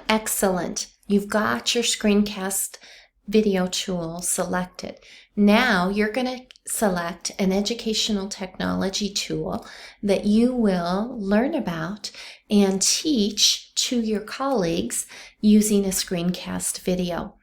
Excellent. You've got your screencast video tool selected. Now you're going to select an educational technology tool that you will learn about and teach to your colleagues using a screencast video.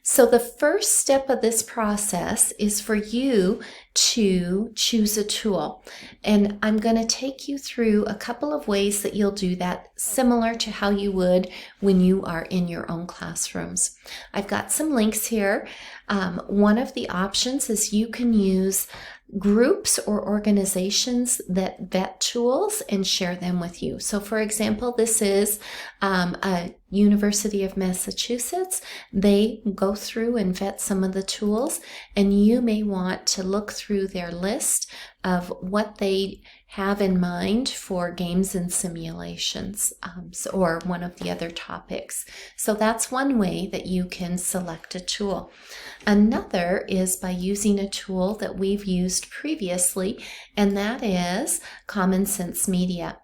So the first step of this process is for you to choose a tool. And I'm going to take you through a couple of ways that you'll do that, similar to how you would when you are in your own classrooms. I've got some links here. One of the options is you can use groups or organizations that vet tools and share them with you. So for example, this is a University of Massachusetts. They go through and vet some of the tools, and you may want to look through their list of what they have in mind for games and simulations, or one of the other topics. So that's one way that you can select a tool. Another is by using a tool that we've used previously, and that is Common Sense Media.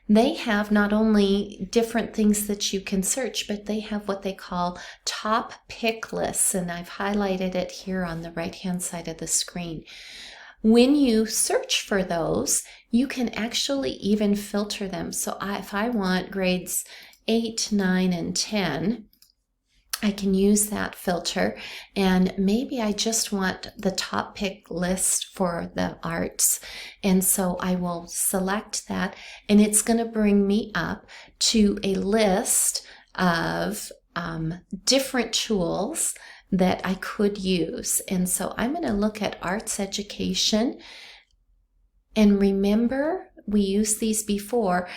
They have not only different things that you can search, but they have what they call top pick lists, and I've highlighted it here on the right-hand side of the screen. When you search for those, you can actually even filter them. So if I want grades 8, 9, and 10, I can use that filter, and maybe I just want the top pick list for the arts, and so I will select that, and it's going to bring me up to a list of different tools that I could use. And so I'm going to look at arts education, and remember, we used these before.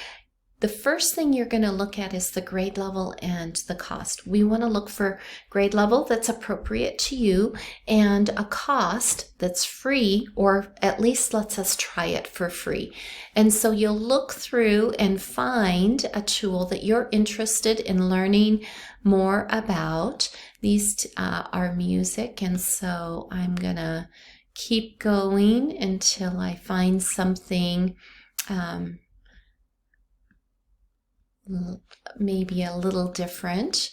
The first thing you're going to look at is the grade level and the cost. We want to look for grade level that's appropriate to you and a cost that's free, or at least lets us try it for free. And so you'll look through and find a tool that you're interested in learning more about. These are music, and so I'm going to keep going until I find something maybe a little different.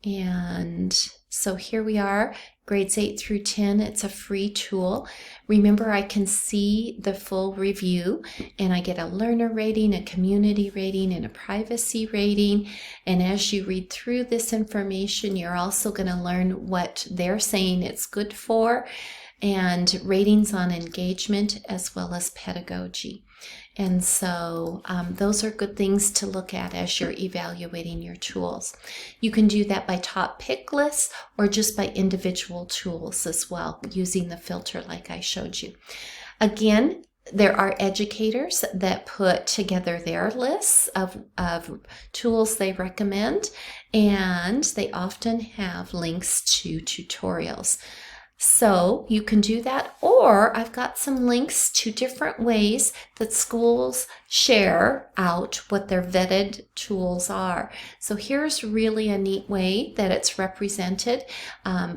And so here we are, grades 8 through 10. It's a free tool. Remember, I can see the full review, and I get a learner rating, a community rating, and a privacy rating. And as you read through this information, you're also going to learn what they're saying it's good for, and ratings on engagement as well as pedagogy. And so those are good things to look at as you're evaluating your tools. You can do that by top pick lists or just by individual tools as well, using the filter like I showed you. Again, there are educators that put together their lists of tools they recommend, and they often have links to tutorials. So you can do that, or I've got some links to different ways that schools share out what their vetted tools are. So here's really a neat way that it's represented.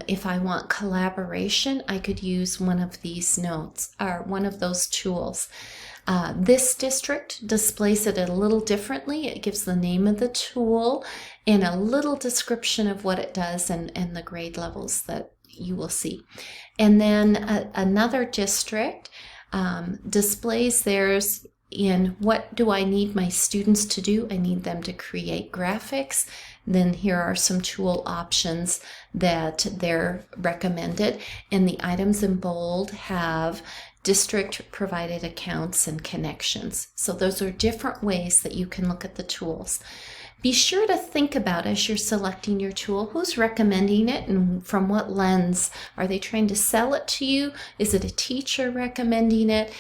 If I want collaboration, I could use one of these notes or one of those tools. This district displays it a little differently. It gives the name of the tool and a little description of what it does and the grade levels that you will see. And then another district displays theirs in what do I need my students to do? I need them to create graphics. Then here are some tool options that they're recommended. And the items in bold have district provided accounts and connections. So those are different ways that you can look at the tools. Be sure to think about, as you're selecting your tool, who's recommending it and from what lens. Are they trying to sell it to you? Is it a teacher recommending it?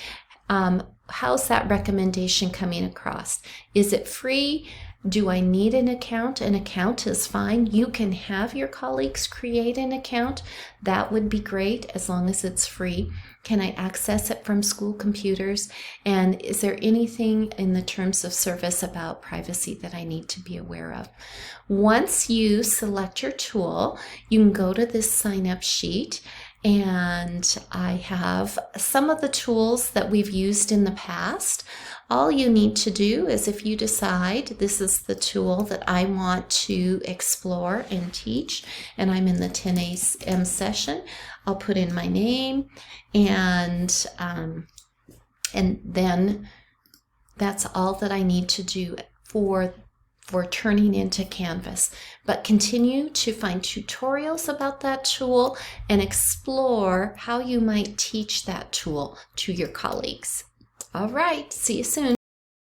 How's that recommendation coming across? Is it free? Do I need an account? An account is fine. You can have your colleagues create an account. That would be great as long as it's free. Can I access it from school computers? And is there anything in the terms of service about privacy that I need to be aware of? Once you select your tool, you can go to this sign-up sheet, and I have some of the tools that we've used in the past All you need to do is, if you decide this is the tool that I want to explore and teach, and I'm in the 10 a.m. session, I'll put in my name, and then that's all that I need to do for turning into Canvas. But continue to find tutorials about that tool and explore how you might teach that tool to your colleagues. All right, see you soon.